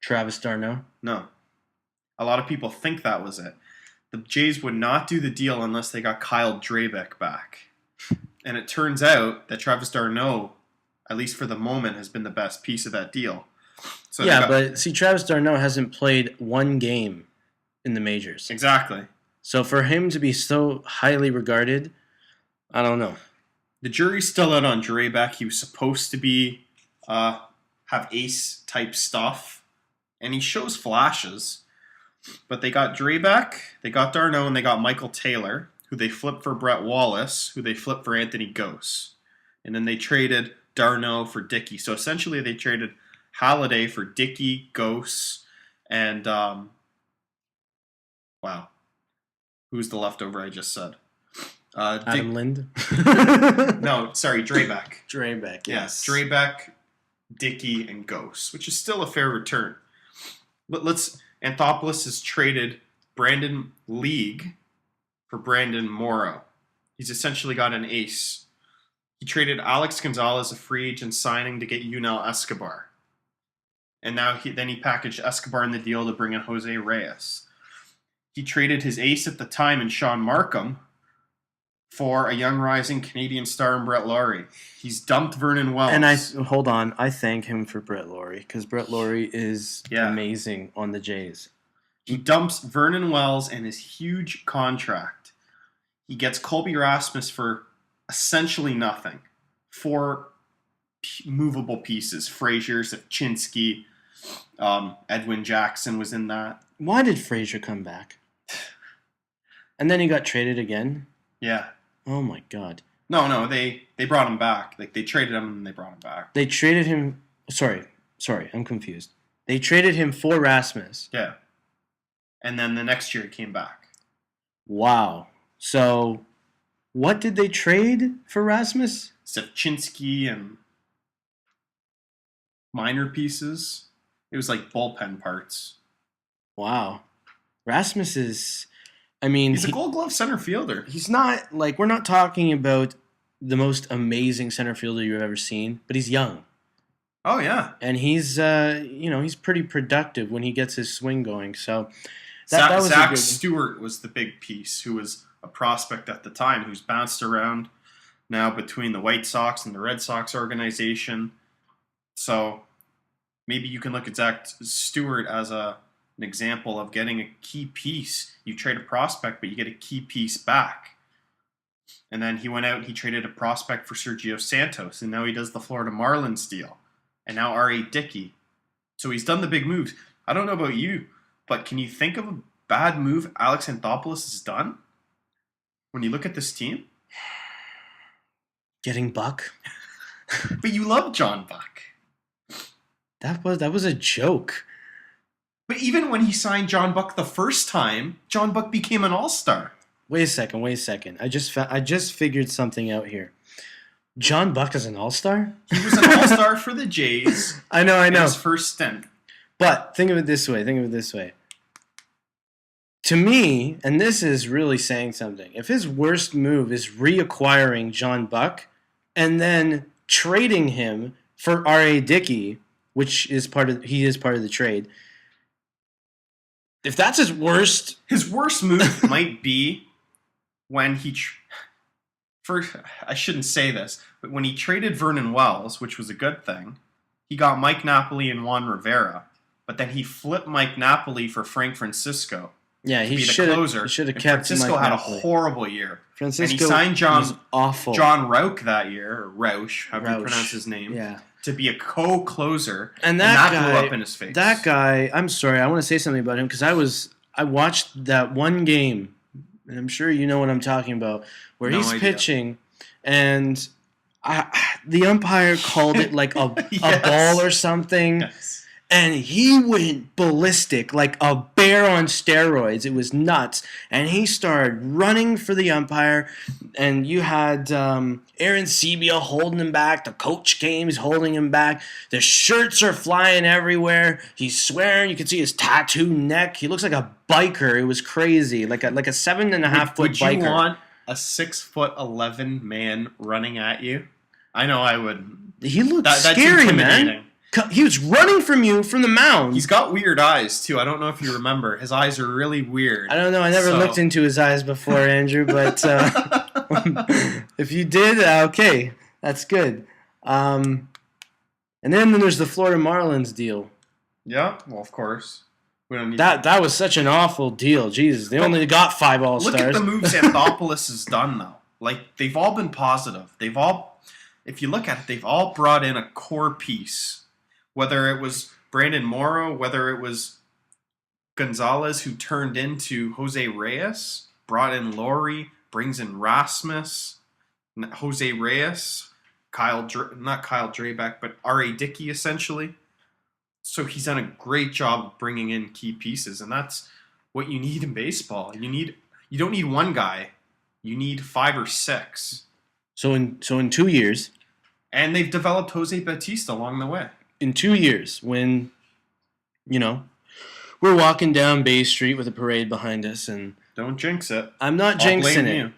Travis Darno. No. A lot of people think that was it. The Jays would not do the deal unless they got Kyle Drabeck back. And it turns out that Travis Darno, at least for the moment, has been the best piece of that deal. So yeah, but see, Travis Darno hasn't played one game in the majors. Exactly. So for him to be so highly regarded, I don't know. The jury's still out on Drabeck. He was supposed to be have ace-type stuff, and he shows flashes. But they got Drabeck, they got Darno, and they got Michael Taylor, who they flipped for Brett Wallace, who they flipped for Anthony Gose. And then they traded Darno for Dickey. So essentially they traded Halladay for Dickey, Gose, and wow. Who's the leftover I just said? Adam Lind? No, sorry, Drabeck. Drabeck, yes. Drabeck, Dickey, and Gose, which is still a fair return. But Anthopoulos has traded Brandon League for Brandon Morrow. He's essentially got an ace. He traded Alex Gonzalez, a free agent signing, to get Yunel Escobar. And now he packaged Escobar in the deal to bring in Jose Reyes. He traded his ace at the time in Sean Markham for a young rising Canadian star in Brett Laurie. He's dumped Vernon Wells. And I thank him for Brett Laurie, because Brett Laurie is amazing on the Jays. He dumps Vernon Wells and his huge contract. He gets Colby Rasmus for essentially nothing. 4 movable pieces. Frazier, Savchinski, Edwin Jackson was in that. Why did Frazier come back? And then he got traded again? Yeah. Oh my God. No, they brought him back. Like, they traded him and they brought him back. They traded him. Sorry, I'm confused. They traded him for Rasmus. Yeah. And then the next year he came back. Wow. So, what did they trade for Rasmus? Savchinski and minor pieces. It was like bullpen parts. Wow. Rasmus is... I mean... He's a Gold Glove center fielder. He's not... Like, we're not talking about the most amazing center fielder you've ever seen, but he's young. Oh, yeah. And he's, he's pretty productive when he gets his swing going. So, that was Zach Stewart was the big piece, who was a prospect at the time, who's bounced around now between the White Sox and the Red Sox organization. So, maybe you can look at Zach Stewart as an example of getting a key piece. You trade a prospect, but you get a key piece back. And then he went out and he traded a prospect for Sergio Santos, and now he does the Florida Marlins deal. And now RA Dickey. So he's done the big moves. I don't know about you, but can you think of a bad move Alex Anthopoulos has done when you look at this team? Getting Buck. But you love John Buck. That was a joke. But even when he signed John Buck the first time, John Buck became an all-star. Wait a second. I just figured something out here. John Buck is an all-star? He was an all-star for the Jays. I know. In his first stint. But think of it this way. To me, and this is really saying something, if his worst move is reacquiring John Buck and then trading him for RA Dickey, which is part of the trade, if that's his worst move might be when he I shouldn't say this, but when he traded Vernon Wells, which was a good thing, he got Mike Napoli and Juan Rivera, but then he flipped Mike Napoli for Frank Francisco. Yeah, he should have kept Francisco Mike had Napoli. A horrible year. Francisco and he signed was awful. John Rauch that year, or Rauch, however you pronounce his name, to be a co-closer, and that guy, blew up in his face. That guy, I'm sorry, I want to say something about him, because I watched that one game, and I'm sure you know what I'm talking about, where he's pitching, and the umpire called it like a ball or something, and he went ballistic like a bear on steroids. It was nuts, and he started running for the umpire, and you had Aaron Sebia holding him back. The coach came, he's holding him back. The shirts are flying everywhere. He's swearing. You can see his tattooed neck. He looks like a biker. It was crazy, like a 7.5 foot biker. Would you want a 6'11" man running at you? I know I would. He looked scary, man. He was running from you from the mound. He's got weird eyes, too. I don't know if you remember. His eyes are really weird. I don't know. I never looked into his eyes before, Andrew, but if you did, okay. That's good. And then there's the Florida Marlins deal. Yeah, well, of course. We don't need that was such an awful deal. Jesus, they only got 5 All-Stars. Look at the moves Anthopoulos has done, though. Like, they've all been positive. If you look at it, they've all brought in a core piece. Whether it was Brandon Morrow, whether it was Gonzalez, who turned into Jose Reyes, brought in Laurie, brings in Rasmus, Jose Reyes, not Kyle Drabeck, but RA Dickey, essentially. So he's done a great job of bringing in key pieces, and that's what you need in baseball. You don't need one guy. You need 5 or 6. So in 2 years, and they've developed Jose Bautista along the way. In 2 years, when we're walking down Bay Street with a parade behind us, and don't jinx it. I'm not jinxing it.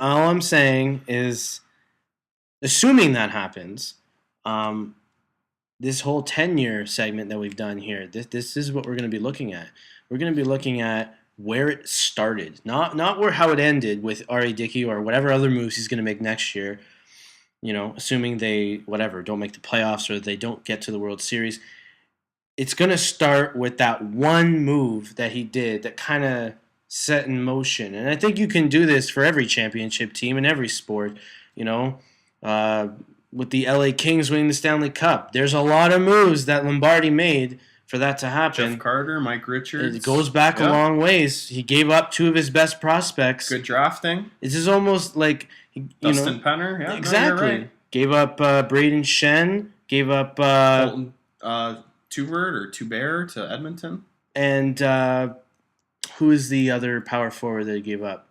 All I'm saying is, assuming that happens, this whole 10-year segment that we've done here, this is what we're going to be looking at. We're going to be looking at where it started, not how it ended with R.A. Dickey or whatever other moves he's going to make next year. Assuming they don't make the playoffs or they don't get to the World Series. It's going to start with that one move that he did that kind of set in motion. And I think you can do this for every championship team in every sport. With the LA Kings winning the Stanley Cup, there's a lot of moves that Lombardi made for that to happen. Jeff Carter, Mike Richards. It goes back a long ways. He gave up 2 of his best prospects. Good drafting. This is almost like Dustin Penner. Yeah, exactly. No, you're right. Gave up Braden Shen. Gave up Colton Tuvert or Tubert to Edmonton. And who is the other power forward that he gave up?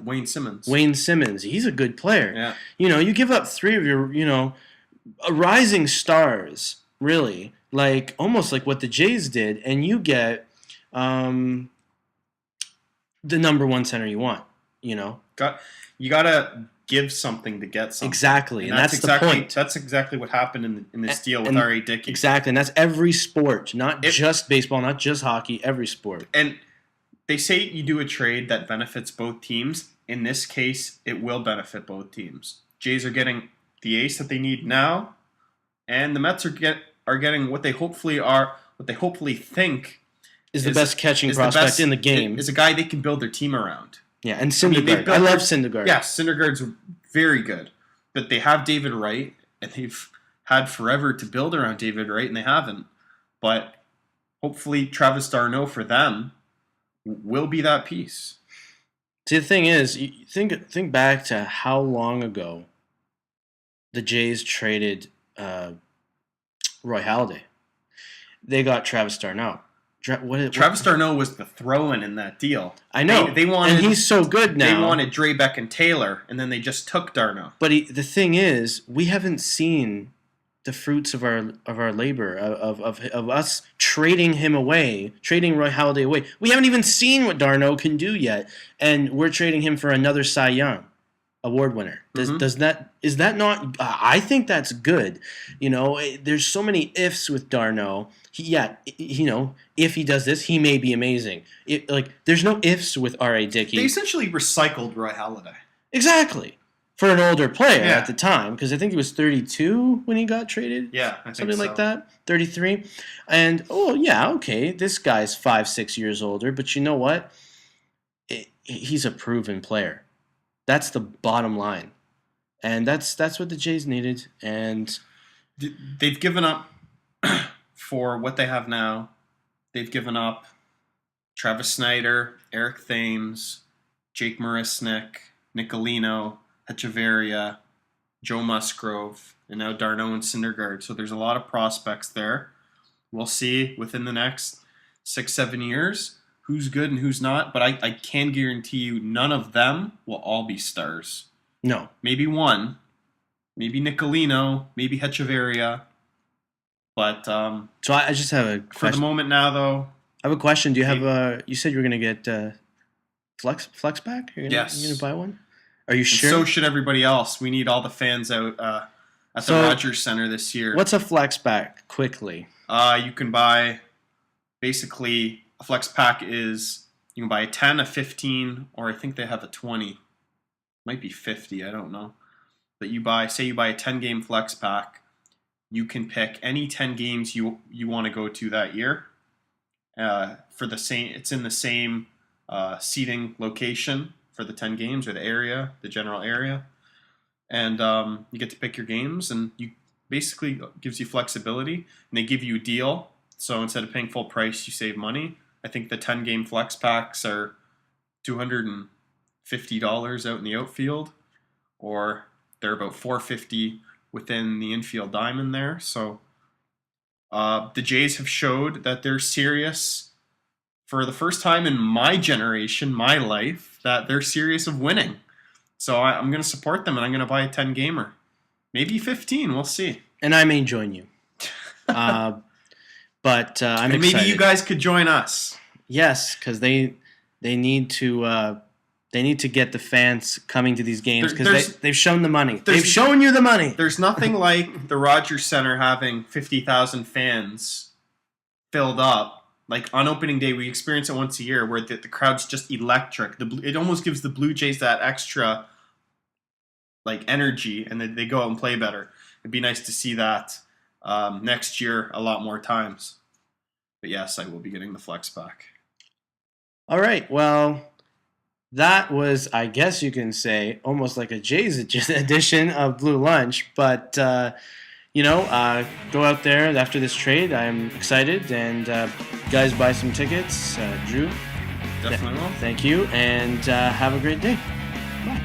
Wayne Simmons. Wayne Simmons. He's a good player. Yeah. You give up 3 of your, rising stars, really, like almost like what the Jays did, and you get the number 1 center you want. You gotta give something to get something. Exactly, and that's exactly the point. That's exactly what happened in this deal with R.A. Dickey. Exactly, and that's every sport, not just baseball, not just hockey, every sport. And they say you do a trade that benefits both teams. In this case, it will benefit both teams. Jays are getting the ace that they need now, and the Mets are getting what they hopefully think is the best catching prospect in the game. Is a guy they can build their team around. Yeah, and Syndergaard. I love Syndergaard. Yeah, Syndergaard's very good. But they have David Wright, and they've had forever to build around David Wright, and they haven't. But hopefully Travis d'Arnaud for them will be that piece. See, the thing is, you think back to how long ago the Jays traded Roy Halladay. They got Travis d'Arnaud. Travis d'Arnaud was the throw-in in that deal. I know. They wanted, and he's so good now. They wanted Drabeck and Taylor, and then they just took d'Arnaud. But the thing is, we haven't seen the fruits of our labor, of us trading him away, trading Roy Halladay away. We haven't even seen what d'Arnaud can do yet, and we're trading him for another Cy Young Award winner. Is that not? I think that's good. There's so many ifs with d'Arnaud. If he does this, he may be amazing. There's no ifs with R.A. Dickey. They essentially recycled Roy Halladay. Exactly. For an older player at the time, because I think he was 32 when he got traded. Yeah, I think something like that. 33. And, this guy's 5-6 years older, but you know what? He's a proven player. That's the bottom line. And that's what the Jays needed. And they've given up for what they have now. They've given up Travis Snyder, Eric Thames, Jake Marisnik, Nicolino, Hechavarria, Joe Musgrove, and now d'Arnaud and Syndergaard. So there's a lot of prospects there. We'll see within the next 6-7 years who's good and who's not. But I can guarantee you none of them will all be stars. No. Maybe one. Maybe Nicolino. Maybe Hechavarria. But so I just have a question. For the moment now, though. I have a question. Do you have you said you were going to get Flex back? Yes. You're going to buy one? Are you sure? And so should everybody else. We need all the fans out at the Rogers Center this year. What's a flex pack? Quickly. You can buy, basically, a flex pack is, you can buy a 10, a 15, or I think they have a 20. Might be 50, I don't know. But you buy a 10-game flex pack. You can pick any 10 games you want to go to that year. For the same, it's in the same seating location for the 10 games, or the general area. And you get to pick your games, and you basically gives you flexibility. And they give you a deal, so instead of paying full price, you save money. I think the 10-game flex packs are $250 out in the outfield, or they're about $450 within the infield diamond there. So the Jays have showed that they're serious for the first time in my generation, my life, that they're serious of winning. So I'm going to support them, and I'm going to buy a 10-gamer. Maybe 15, we'll see. And I may join you. But I'm excited. Maybe you guys could join us. Yes, because they need to get the fans coming to these games, because they've shown the money. They've shown you the money. There's nothing like the Rogers Center having 50,000 fans filled up. Like on opening day, we experience it once a year where the crowd's just electric. It almost gives the Bluejays that extra like energy, and they go out and play better. It'd be nice to see that next year a lot more times. But yes, I will be getting the flex pack. All right. Well, that was, I guess you can say, almost like a Jays edition of BluLunch. But, go out there after this trade. I'm excited. And guys, buy some tickets. Drew. Definitely will. Thank you. And have a great day. Bye.